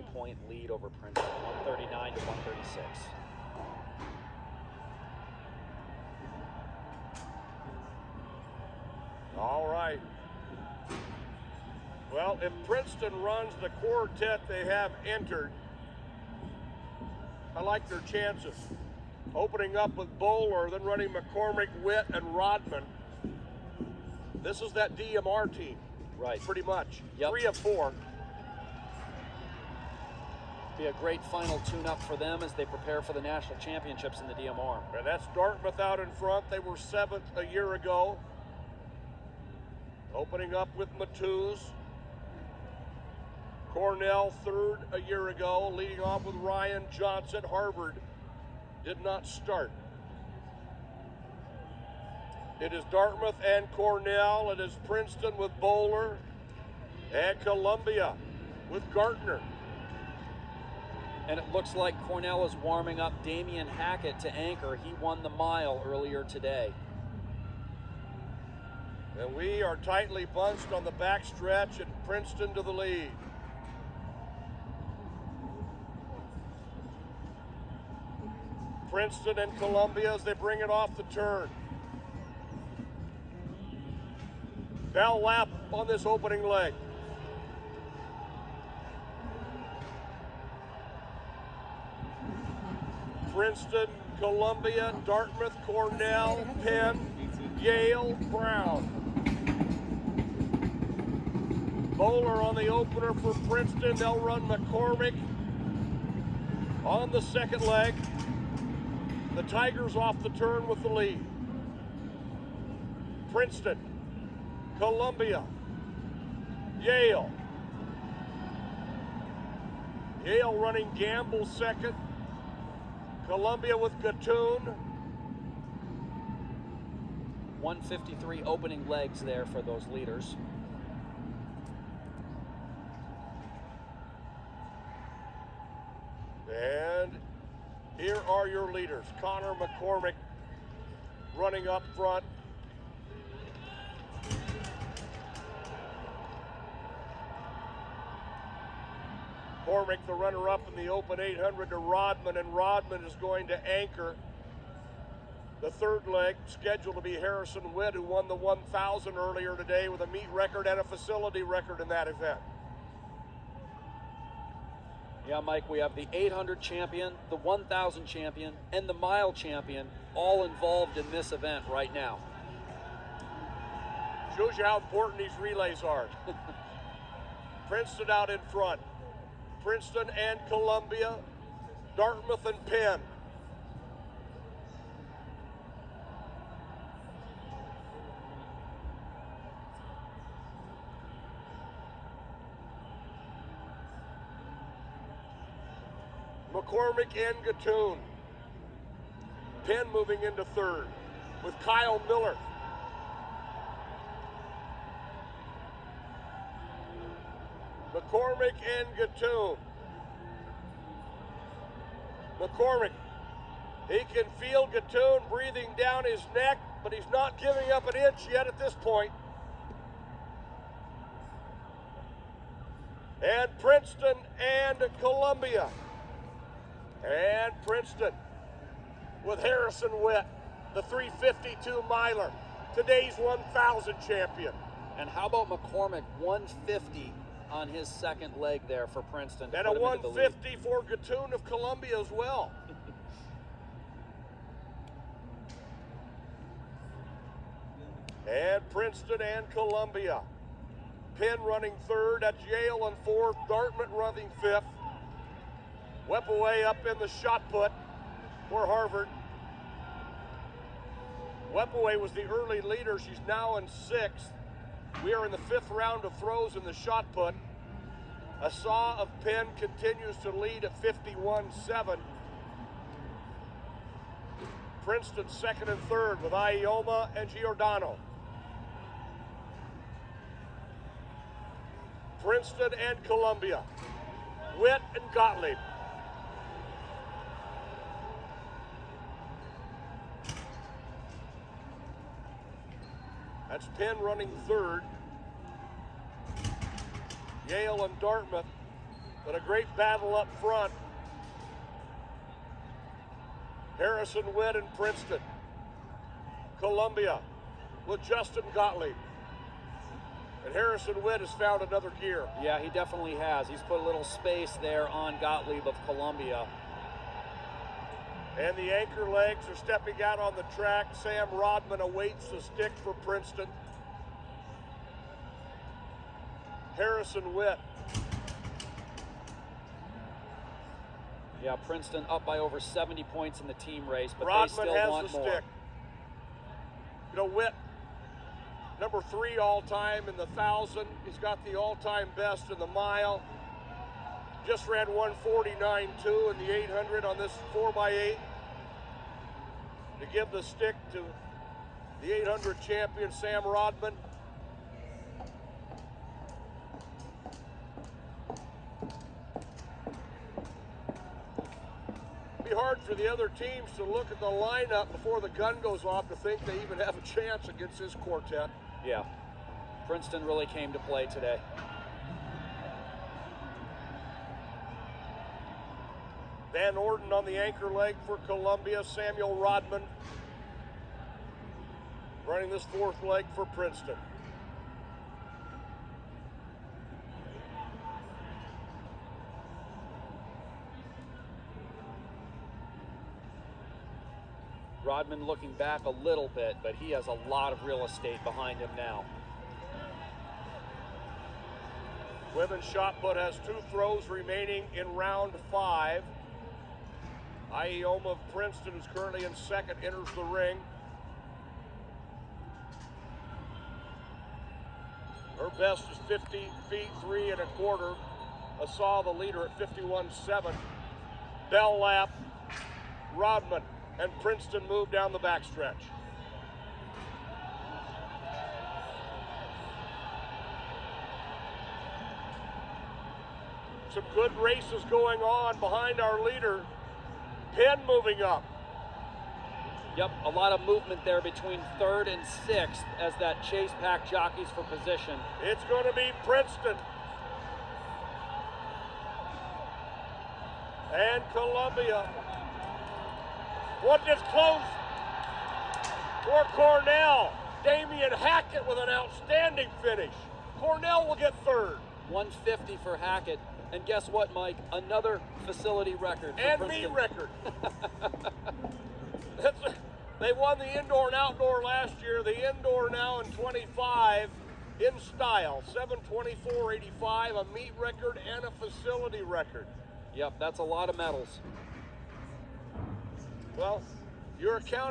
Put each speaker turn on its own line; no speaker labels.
3-point lead over Princeton, 139 to 136.
All right. Well, if Princeton runs the quartet they have entered, I like their chances. Opening up with Bowler, then running McCormick, Witt, and Rodman. This is that DMR team.
Right.
Pretty much.
Yep.
3 of 4.
Be a great final tune-up for them as they prepare for the national championships in the DMR.
And that's Dartmouth out in front. They were 7th a year ago. Opening up with Matthews. Cornell 3rd a year ago, leading off with Ryan Johnson. Harvard did not start. It is Dartmouth and Cornell. It is Princeton with Bowler and Columbia with Gartner.
And it looks like Cornell is warming up Damian Hackett to anchor. He won the mile earlier today.
And we are tightly bunched on the backstretch and Princeton to the lead. Princeton and Columbia as they bring it off the turn. Bell lap on this opening leg. Princeton, Columbia, Dartmouth, Cornell, Penn, Yale, Brown. Bowler on the opener for Princeton. They'll run McCormick on the second leg. The Tigers off the turn with the lead. Princeton, Columbia, Yale. Yale running Gamble second. Columbia with Gattoon.
153 opening legs there for those leaders.
And here are your leaders. Connor McCormick running up front. McCormick, the runner-up in the Open 800 to Rodman, and Rodman is going to anchor the third leg, scheduled to be Harrison Witt, who won the 1,000 earlier today with a meet record and a facility record in that event.
Yeah, Mike, we have the 800 champion, the 1,000 champion, and the mile champion all involved in this event right now.
Shows you how important these relays are. Princeton out in front. Princeton and Columbia, Dartmouth and Penn. McCormick and Gattoon. Penn moving into third with Kyle Miller. McCormick and Gattoon. McCormick, he can feel Gattoon breathing down his neck, but he's not giving up an inch yet at this point. And Princeton and Columbia. And Princeton with Harrison Witt, the 352 miler, today's 1,000 champion.
And how about McCormick, 150 on his second leg there for Princeton.
And a 150 for Gattoon of Columbia as well. And Princeton and Columbia. Penn running third, that's Yale in fourth, Dartmouth running fifth. Weppaway up in the shot put for Harvard. Weppaway was the early leader. She's now in sixth. We are in the fifth round of throws in the shot put. Asa of Penn continues to lead at 51-7. Princeton second and third with Ioma and Giordano. Princeton and Columbia. Witt and Gottlieb. That's Penn running third. Yale and Dartmouth, But a great battle up front. Harrison Witt and Princeton. Columbia with Justin Gottlieb. And Harrison Witt has found another gear.
Yeah, he definitely has. He's put a little space there on Gottlieb of Columbia.
And the anchor legs are stepping out on the track. Sam Rodman awaits the stick for Princeton. Harrison Witt.
Yeah, Princeton up by over 70 points in the team race, but
Rodman
they still
has
want
the
more.
stick. You know, Witt, number 3 all-time in the 1,000. He's got the all-time best in the mile. Just ran 149.2 in the 800 on this 4x8. To give the stick to the 800 champion, Sam Rodman. Be hard for the other teams to look at the lineup before the gun goes off to think they even have a chance against this quartet.
Yeah, Princeton really came to play today.
Van Orden on the anchor leg for Columbia. Samuel Rodman running this 4th leg for Princeton.
Rodman looking back a little bit, but he has a lot of real estate behind him now.
Women's shot put has 2 throws remaining in round 5. Ioma of Princeton, who's currently in 2nd, enters the ring. Her best is 50 feet 3 1/4. Assaw the leader at 51.7. Bell lap, Rodman, and Princeton move down the backstretch. Some good races going on behind our leader. Penn moving up.
Yep, a lot of movement there between 3rd and 6th as that chase pack jockeys for position.
It's going to be Princeton and Columbia. One gets close for Cornell. Damian Hackett with an outstanding finish. Cornell will get 3rd.
150 for Hackett. And guess what, Mike? Another facility record for
And
Princeton.
meet record. They won the indoor and outdoor last year. The indoor now in 25 in style. 7:24.85, a meet record and a facility record.
Yep, that's a lot of medals.
Well, you're accounting